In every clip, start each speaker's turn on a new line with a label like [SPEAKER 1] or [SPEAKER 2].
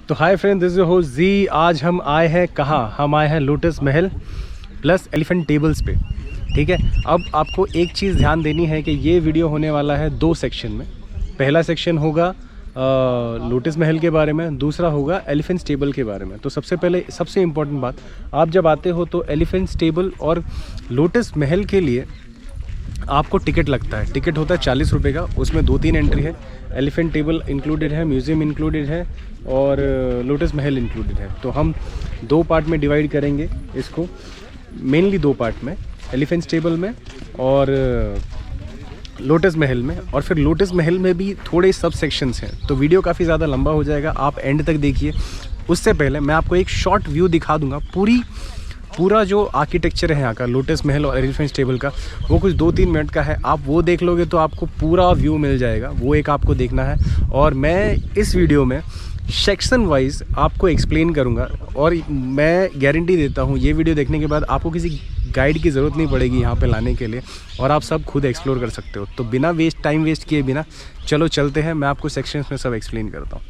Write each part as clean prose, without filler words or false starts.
[SPEAKER 1] तो hi friend, this is host ji. आज हम आए हैं कहाँ? हम आए हैं लोटस महल प्लस एलिफेंट टेबल्स पे। ठीक है, अब आपको एक चीज़ ध्यान देनी है कि ये वीडियो होने वाला है दो सेक्शन में। पहला सेक्शन होगा लोटस महल के बारे में, दूसरा होगा एलिफेंट्स टेबल के बारे में। तो सबसे पहले सबसे इम्पोर्टेंट बात, आप जब आते हो तो एलिफेंट्स टेबल और लोटस महल के लिए आपको टिकट लगता है। टिकट होता है 40 रुपये का, उसमें 2-3 एंट्री है। एलिफेंट टेबल इंक्लूडेड है, म्यूज़ियम इंक्लूडेड है और लोटस महल इंक्लूडेड है। तो हम दो पार्ट में डिवाइड करेंगे इसको, मेनली दो पार्ट में, एलिफेंट्स टेबल में और लोटस महल में। और फिर लोटस महल में भी थोड़े सब सेक्शंस हैं, तो वीडियो काफ़ी ज़्यादा लंबा हो जाएगा, आप एंड तक देखिए। उससे पहले मैं आपको एक शॉर्ट व्यू दिखा दूंगा। पूरा जो आर्किटेक्चर है यहाँ का, लोटस महल और एलिफेंट्स टेबल का, वो कुछ 2-3 मिनट का है। आप वो देख लोगे तो आपको पूरा व्यू मिल जाएगा, वो एक आपको देखना है। और मैं इस वीडियो में सेक्शन वाइज आपको एक्सप्लेन करूँगा और मैं गारंटी देता हूँ ये वीडियो देखने के बाद आपको किसी गाइड की ज़रूरत नहीं पड़ेगी यहाँ पे लाने के लिए, और आप सब खुद एक्सप्लोर कर सकते हो। तो बिना टाइम वेस्ट किए बिना चलो चलते हैं, मैं आपको सेक्शंस में सब एक्सप्लेन करता हूँ।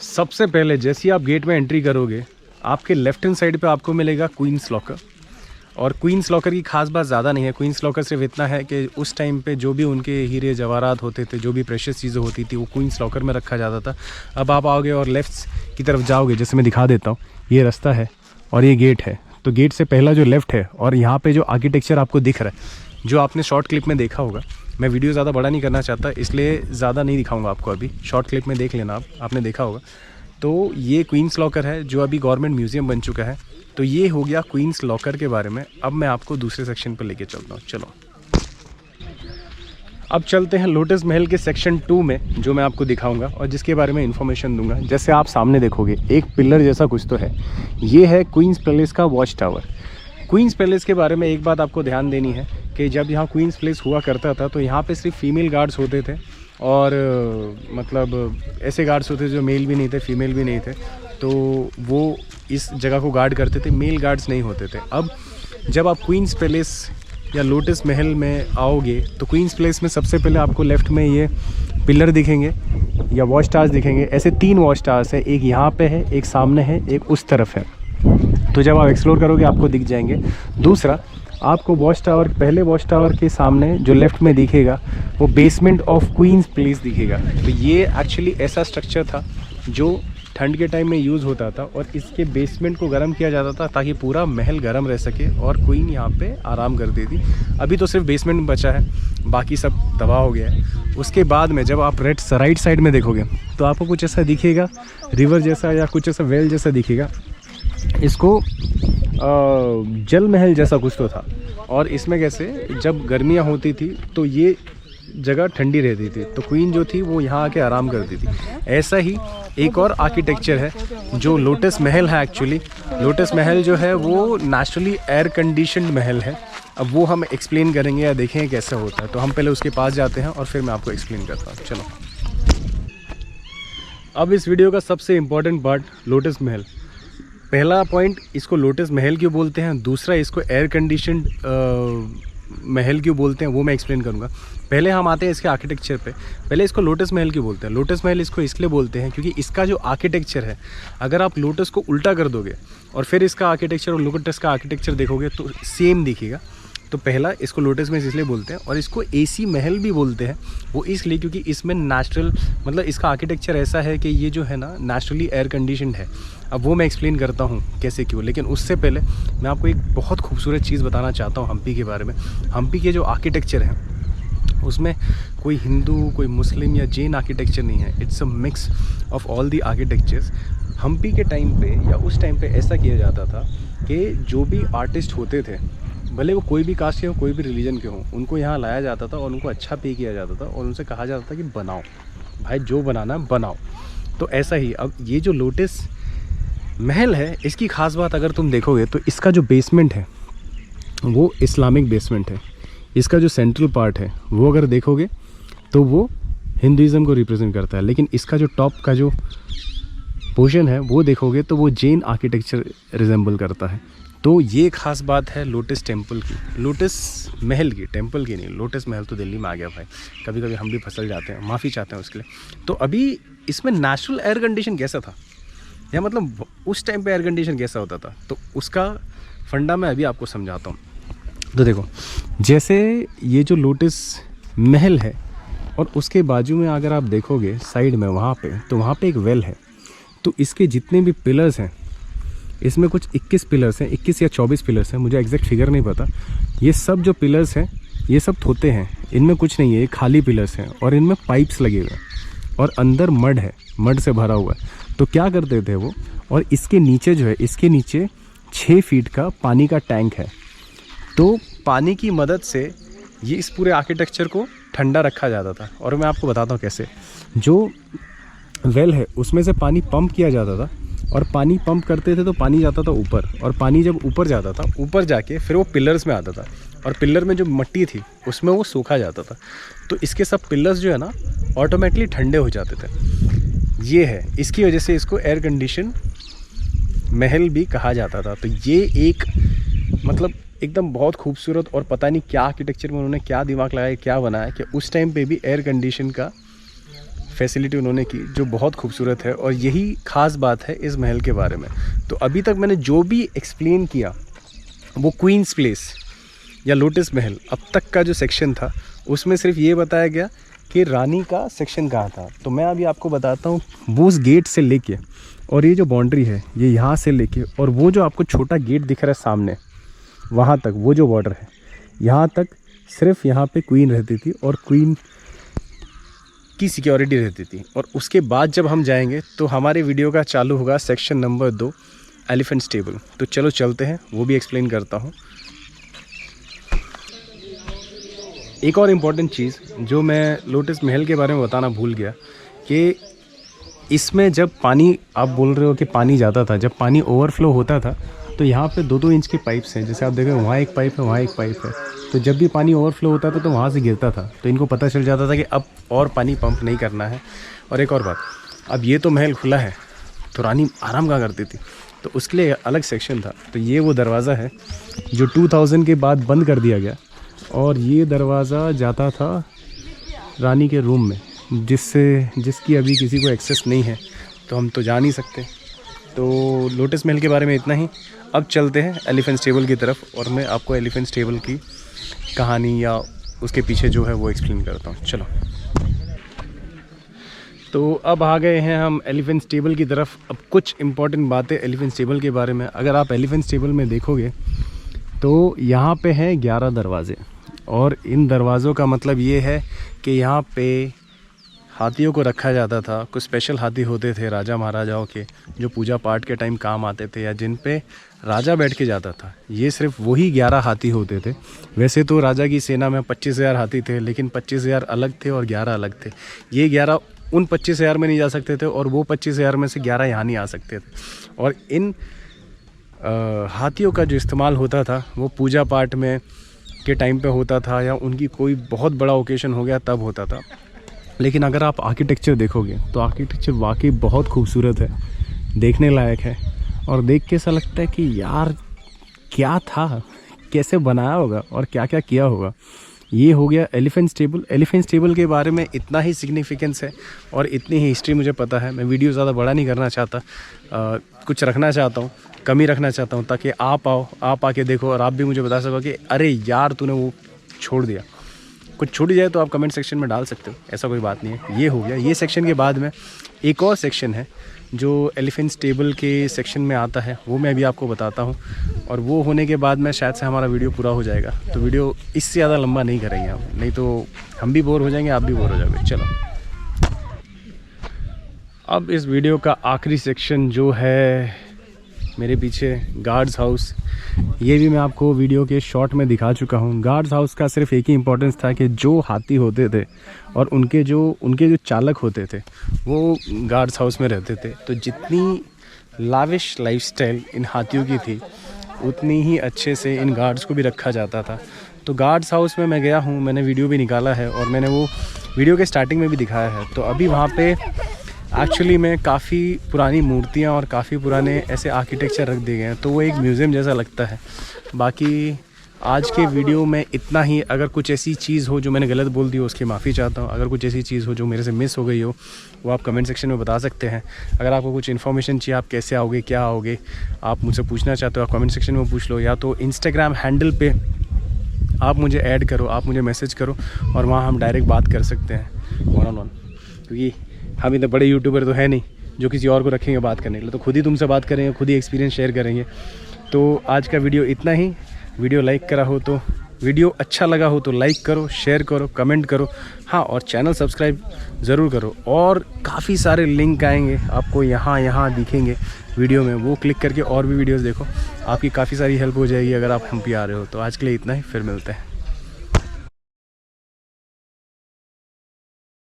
[SPEAKER 1] सबसे पहले जैसे ही आप गेट में एंट्री करोगे, आपके लेफ्ट हैंड साइड पे आपको मिलेगा क्वींस लॉकर। और क्वींस लॉकर की खास बात ज़्यादा नहीं है। क्वींस लॉकर सिर्फ इतना है कि उस टाइम पे जो भी उनके हीरे जवाहरात होते थे, जो भी प्रेशियस चीज़ें होती थी, वो क्वींस लॉकर में रखा जाता था। अब आप आओगे और लेफ़्ट की तरफ जाओगे, जैसे मैं दिखा देता हूँ, ये रास्ता है और ये गेट है। तो गेट से पहला जो लेफ़्ट है, और यहाँ पर जो आर्किटेक्चर आपको दिख रहा है, जो आपने शॉर्ट क्लिप में देखा होगा, मैं वीडियो ज़्यादा बड़ा नहीं करना चाहता इसलिए ज़्यादा नहीं दिखाऊंगा आपको, अभी शॉर्ट क्लिप में देख लेना, आपने देखा होगा। तो ये क्वींस लॉकर है जो अभी गवर्नमेंट म्यूज़ियम बन चुका है। तो ये हो गया क्वींस लॉकर के बारे में। अब मैं आपको दूसरे सेक्शन पर लेके चलता हूँ, चलो। अब चलते हैं लोटस महल के सेक्शन 2 में, जो मैं आपको दिखाऊंगा और जिसके बारे में इन्फॉर्मेशन दूंगा। जैसे आप सामने देखोगे एक पिलर जैसा कुछ तो है, ये है क्वींस पैलेस का वॉच टावर। क्वींस पैलेस के बारे में एक बात आपको ध्यान देनी है कि जब यहाँ क्वींस पैलेस हुआ करता था तो यहाँ पे सिर्फ फीमेल गार्ड्स होते थे, और मतलब ऐसे गार्ड्स होते थे जो मेल भी नहीं थे, फीमेल भी नहीं थे। तो वो इस जगह को गार्ड करते थे, मेल गार्ड्स नहीं होते थे। अब जब आप क्वींस पैलेस या लोटस महल में आओगे तो क्वींस पैलेस में सबसे पहले आपको लेफ़्ट में ये पिलर दिखेंगे या वॉच टावर्स दिखेंगे। ऐसे 3 वॉच टावर्स है, एक यहाँ पे है, एक सामने है, एक उस तरफ है। तो जब आप एक्सप्लोर करोगे आपको दिख जाएंगे। दूसरा, आपको वॉच टावर, पहले वॉच टावर के सामने जो लेफ़्ट में दिखेगा वो बेसमेंट ऑफ क्वींस पैलेस दिखेगा। तो ये एक्चुअली ऐसा स्ट्रक्चर था जो ठंड के टाइम में यूज़ होता था और इसके बेसमेंट को गर्म किया जाता था ताकि पूरा महल गर्म रह सके और क्वीन यहाँ पे आराम करती थी। अभी तो सिर्फ बेसमेंट बचा है, बाकी सब तबाह हो गया है। उसके बाद में जब आप राइट साइड में देखोगे तो आपको कुछ ऐसा दिखेगा, रिवर जैसा या कुछ ऐसा वेल जैसा दिखेगा। इसको जल महल जैसा कुछ तो था और इसमें कैसे जब गर्मियाँ होती थी तो ये जगह ठंडी रहती थी, तो क्वीन जो थी वो यहाँ आके आराम करती थी। ऐसा ही एक और आर्किटेक्चर है जो लोटस महल है। एक्चुअली लोटस महल जो है वो नेचुरली एयर कंडीशनड महल है। अब वो हम एक्सप्लेन करेंगे या देखेंगे कैसे होता है, तो हम पहले उसके पास जाते हैं और फिर मैं आपको एक्सप्लेन करता हूँ। चलो, अब इस वीडियो का सबसे इम्पॉर्टेंट पार्ट लोटस महल। पहला पॉइंट, इसको लोटस महल क्यों बोलते हैं, दूसरा इसको एयर कंडीशनड महल क्यों बोलते हैं वो मैं एक्सप्लेन करूंगा। पहले हम आते हैं इसके आर्किटेक्चर पे। पहले इसको लोटस महल क्यों बोलते हैं। लोटस महल इसको इसलिए बोलते हैं क्योंकि इसका जो आर्किटेक्चर है, अगर आप लोटस को उल्टा कर दोगे और फिर इसका आर्किटेक्चर और लोटस का आर्किटेक्चर देखोगे तो सेम दिखेगा। तो पहला इसको लोटस महल इसलिए बोलते हैं और इसको एसी महल भी बोलते हैं, वो इसलिए क्योंकि इसमें नेचुरल मतलब इसका आर्किटेक्चर ऐसा है कि ये जो है ना नेचुरली एयर कंडीशनड है। अब वो मैं एक्सप्लेन करता हूँ कैसे क्यों, लेकिन उससे पहले मैं आपको एक बहुत खूबसूरत चीज़ बताना चाहता हूँ हम्पी के बारे में। हम्पी के जो आर्किटेक्चर है उसमें कोई हिंदू, कोई मुस्लिम या जैन आर्किटेक्चर नहीं है। It's a mix of all the architectures. Hampi के टाइम पे या उस टाइम पे ऐसा किया जाता था कि जो भी आर्टिस्ट होते थे, भले वो कोई भी कास्ट के हो, कोई भी रिलीजन के हों, उनको यहाँ लाया जाता था और उनको अच्छा पे किया जाता था और उनसे कहा जाता था कि बनाओ भाई, जो बनाना बनाओ। तो ऐसा ही अब ये जो लोटस महल है, इसकी ख़ास बात अगर तुम देखोगे तो इसका जो बेसमेंट है वो इस्लामिक बेसमेंट है। इसका जो सेंट्रल पार्ट है वो अगर देखोगे तो वो हिंदुज़म को रिप्रेजेंट करता है, लेकिन इसका जो टॉप का जो पोर्शन है वो देखोगे तो वो जैन आर्किटेक्चर रिजेंबल करता है। तो ये खास बात है लोटस टेम्पल की, लोटस महल की, टेम्पल की नहीं। लोटस महल तो दिल्ली में आ गया भाई, कभी कभी हम भी फसल जाते हैं, माफ़ी चाहते हैं उसके लिए। तो अभी इसमें नेचुरल एयर कंडीशन कैसा था, या मतलब उस टाइम पे एयर कंडीशन कैसा होता था, तो उसका फंडा मैं अभी आपको समझाता हूँ। तो देखो, जैसे ये जो लोटस महल है और उसके बाजू में अगर आप देखोगे साइड में वहाँ पे, तो वहाँ पे एक वेल है। तो इसके जितने भी पिलर्स हैं, इसमें कुछ 21 पिलर्स हैं, 21 या 24 पिलर्स हैं, मुझे एग्जैक्ट फिगर नहीं पता। ये सब जो पिलर्स हैं ये सब थोते हैं, इनमें कुछ नहीं है, ये खाली पिलर्स हैं और इनमें पाइप्स लगे हुए हैं और अंदर मड है, मड से भरा हुआ है। तो क्या करते थे वो, और इसके नीचे जो है, इसके नीचे 6 फीट का पानी का टैंक है। तो पानी की मदद से ये इस पूरे आर्किटेक्चर को ठंडा रखा जाता था। और मैं आपको बताता हूँ कैसे। जो वेल है उसमें से पानी पंप किया जाता था और पानी पंप करते थे तो पानी जाता था ऊपर, और पानी जब ऊपर जाता था, ऊपर जाके फिर वो पिलर्स में आता था और पिलर में जो मिट्टी थी उसमें वो सूखा जाता था। तो इसके सब पिलर्स जो है ना ऑटोमेटिकली ठंडे हो जाते थे। ये है, इसकी वजह से इसको एयर कंडीशन महल भी कहा जाता था। तो ये एक मतलब एकदम बहुत खूबसूरत, और पता नहीं क्या आर्किटेक्चर में उन्होंने क्या दिमाग लगाया, क्या बनाया कि उस टाइम पे भी एयर कंडीशन का फैसिलिटी उन्होंने की, जो बहुत खूबसूरत है। और यही ख़ास बात है इस महल के बारे में। तो अभी तक मैंने जो भी एक्सप्लेन किया वो क्वींस प्लेस या लोटस महल अब तक का जो सेक्शन था उसमें सिर्फ ये बताया गया कि रानी का सेक्शन कहाँ था। तो मैं अभी आपको बताता हूँ, वो उस गेट से लेके और ये जो बाउंड्री है ये यहाँ से लेके और वो जो आपको छोटा गेट दिख रहा है सामने, वहाँ तक वो जो बॉर्डर है, यहाँ तक सिर्फ यहाँ पे क्वीन रहती थी और क्वीन की सिक्योरिटी रहती थी। और उसके बाद जब हम जाएंगे तो हमारे वीडियो का चालू होगा सेक्शन नंबर 2, एलिफेंट स्टेबल। तो चलो चलते हैं, वो भी एक्सप्लेन करता हूँ। एक और इम्पॉर्टेंट चीज़ जो मैं लोटस महल के बारे में बताना भूल गया कि इसमें जब पानी, आप बोल रहे हो कि पानी जाता था, जब पानी ओवरफ्लो होता था तो यहाँ पे 2-2 इंच के पाइप्स हैं। जैसे आप देखें वहाँ एक पाइप है, वहाँ एक पाइप है। तो जब भी पानी ओवरफ्लो होता था तो वहाँ से गिरता था, तो इनको पता चल जाता था कि अब और पानी पंप नहीं करना है। और एक और बात, अब ये तो महल खुला है तो रानी आराम कहाँ करती थी, तो उसके लिए अलग सेक्शन था। तो ये वो दरवाज़ा है जो 2000 के बाद बंद कर दिया गया, और ये दरवाज़ा जाता था रानी के रूम में, जिसकी अभी किसी को एक्सेस नहीं है, तो हम तो जा नहीं सकते। तो लोटस महल के बारे में इतना ही। अब चलते हैं एलिफेंट स्टेबल की तरफ, और मैं आपको एलिफेंट स्टेबल की कहानी या उसके पीछे जो है वो एक्सप्लेन करता हूँ। चलो, तो अब आ गए हैं हम एलिफेंट स्टेबल की तरफ। अब कुछ इंपॉर्टेंट बातें एलिफेंट स्टेबल के बारे में। अगर आप एलिफेंट स्टेबल में देखोगे तो यहाँ पे हैं 11 दरवाजे, और इन दरवाज़ों का मतलब ये है कि यहाँ पे हाथियों को रखा जाता था। कुछ स्पेशल हाथी होते थे राजा महाराजाओं के, जो पूजा पाठ के टाइम काम आते थे या जिन पे राजा बैठ के जाता था। ये सिर्फ वही 11 हाथी होते थे। वैसे तो राजा की सेना में 25,000 हाथी थे, लेकिन 25,000 अलग थे और 11 अलग थे। ये 11 उन 25,000 में नहीं जा सकते थे, और वो 25,000 में से 11 यहाँ नहीं आ सकते थे। और इन हाथियों का जो इस्तेमाल होता था वो पूजा पाठ में के टाइम पे होता था, या उनकी कोई बहुत बड़ा ओकेशन हो गया तब होता था। लेकिन अगर आप आर्किटेक्चर देखोगे तो आर्किटेक्चर वाकई बहुत खूबसूरत है, देखने लायक है, और देख के ऐसा लगता है कि यार क्या था, कैसे बनाया होगा और क्या क्या किया होगा। ये हो गया एलिफेंट स्टेबल। एलिफेंट स्टेबल के बारे में इतना ही सिग्निफिकेंस है और इतनी ही हिस्ट्री मुझे पता है। मैं वीडियो ज़्यादा बड़ा नहीं करना चाहता, कुछ रखना चाहता हूँ, कमी रखना चाहता हूँ, ताकि आप आके देखो और आप भी मुझे बता सको कि अरे यार तूने वो छोड़ दिया। कुछ छूट जाए तो आप कमेंट सेक्शन में डाल सकते हो, ऐसा कोई बात नहीं है। ये हो गया। ये सेक्शन के बाद में एक और सेक्शन है जो एलिफेंट स्टेबल के सेक्शन में आता है, वो मैं अभी आपको बताता हूँ। और वो होने के बाद में शायद से हमारा वीडियो पूरा हो जाएगा। तो वीडियो इससे ज़्यादा लंबा नहीं करेंगे हम, नहीं तो हम भी बोर हो जाएंगे, आप भी बोर हो जाओगे। चलो अब इस वीडियो का आखिरी सेक्शन जो है मेरे पीछे गार्ड्स हाउस, ये भी मैं आपको वीडियो के शॉर्ट में दिखा चुका हूँ। गार्ड्स हाउस का सिर्फ एक ही इम्पोर्टेंस था कि जो हाथी होते थे और उनके जो चालक होते थे वो गार्ड्स हाउस में रहते थे। तो जितनी लाविश लाइफस्टाइल इन हाथियों की थी, उतनी ही अच्छे से इन गार्ड्स को भी रखा जाता था। तो गार्ड्स हाउस में मैं गया हूँ, मैंने वीडियो भी निकाला है और मैंने वो वीडियो के स्टार्टिंग में भी दिखाया है। तो अभी वहाँ पे एक्चुअली में काफ़ी पुरानी मूर्तियाँ और काफ़ी पुराने ऐसे आर्किटेक्चर रख दिए गए हैं, तो वो एक म्यूज़ियम जैसा लगता है। बाकी आज के वीडियो में इतना ही। अगर कुछ ऐसी चीज़ हो जो मैंने गलत बोल दी हो उसकी माफ़ी चाहता हूँ। अगर कुछ ऐसी चीज़ हो जो मेरे से मिस हो गई हो वो आप कमेंट सेक्शन में बता सकते हैं। अगर आपको कुछ इन्फॉर्मेशन चाहिए, आप कैसे आओगे, क्या आओगे, आप मुझसे पूछना चाहते हो, आप कमेंट सेक्शन में पूछ लो, या तो इंस्टाग्राम हैंडल पे आप मुझे ऐड करो, आप मुझे मैसेज करो और वहाँ हम डायरेक्ट बात कर सकते हैं वन ऑन वन। क्योंकि हम इतने बड़े यूट्यूबर तो है नहीं जो किसी और को रखेंगे बात करने के लिए, तो खुद ही तुमसे बात करेंगे, खुद ही एक्सपीरियंस शेयर करेंगे। तो आज का वीडियो इतना ही। वीडियो लाइक करा हो तो, वीडियो अच्छा लगा हो तो लाइक करो, शेयर करो, कमेंट करो, हाँ, और चैनल सब्सक्राइब ज़रूर करो। और काफ़ी सारे लिंक आएंगे आपको यहाँ दिखेंगे वीडियो में, वो क्लिक करके और भी वीडियोज़ देखो, आपकी काफ़ी सारी हेल्प हो जाएगी अगर आप हम पे आ रहे हो। तो आज के लिए इतना ही, फिर मिलते हैं।